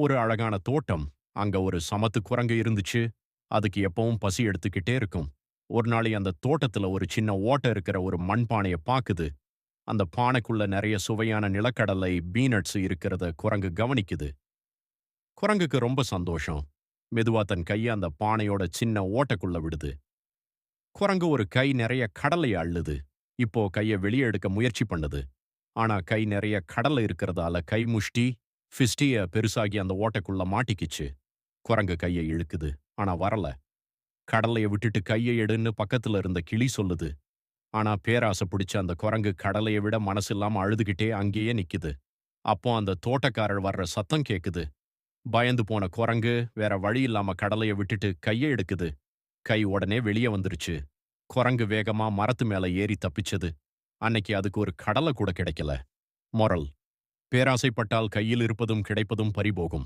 ஒரு அழகான தோட்டம். அங்க ஒரு சமத்து குரங்கு இருந்துச்சு. அதுக்கு எப்பவும் பசி எடுத்துக்கிட்டே இருக்கும். ஒரு நாளை அந்த தோட்டத்துல ஒரு சின்ன ஓட்டை இருக்கிற ஒரு மண்பானைய பாக்குது. அந்த பானைக்குள்ள நிறைய சுவையான நிலக்கடலை, பீனட்ஸ் இருக்கிறத குரங்கு கவனிக்குது. குரங்குக்கு ரொம்ப சந்தோஷம். மெதுவா தன் கைய அந்த பானையோட சின்ன ஓட்டைக்குள்ள விடுது. குரங்கு ஒரு கை நிறைய கடலைய அள்ளுது. இப்போ கைய வெளியே எடுக்க முயற்சி பண்ணுது. ஆனா கை நிறைய கடலை இருக்கிறதால கை முஷ்டி, ஃபிஸ்டிய பெருசாகி அந்த ஓட்டைக்குள்ள மாட்டிக்கிச்சு. குரங்கு கைய இழுக்குது. ஆனா வரல. கடலைய விட்டுட்டு கைய எடுன்னு பக்கத்துல இருந்த கிளி சொல்லுது. ஆனா பேராசை பிடிச்ச அந்த குரங்கு கடலைய விட மனசில்லாம அழுதுகிட்டே அங்கேயே நிக்குது. அப்போ அந்த தோட்டக்காரர் வர்ற சத்தம் கேக்குது. பயந்து போன குரங்கு வேற வழி இல்லாம கடலைய விட்டுட்டு கைய எடுக்குது. கை உடனே வெளியே வந்துருச்சு. குரங்கு வேகமா மரத்து மேல ஏறி தப்பிச்சது. அன்னைக்கு அதுக்கு ஒரு கடலை கூட கிடைக்கல. மொரல்: பேராசைப்பட்டால் கையில் இருப்பதும் கிடைப்பதும் பறிபோகும்.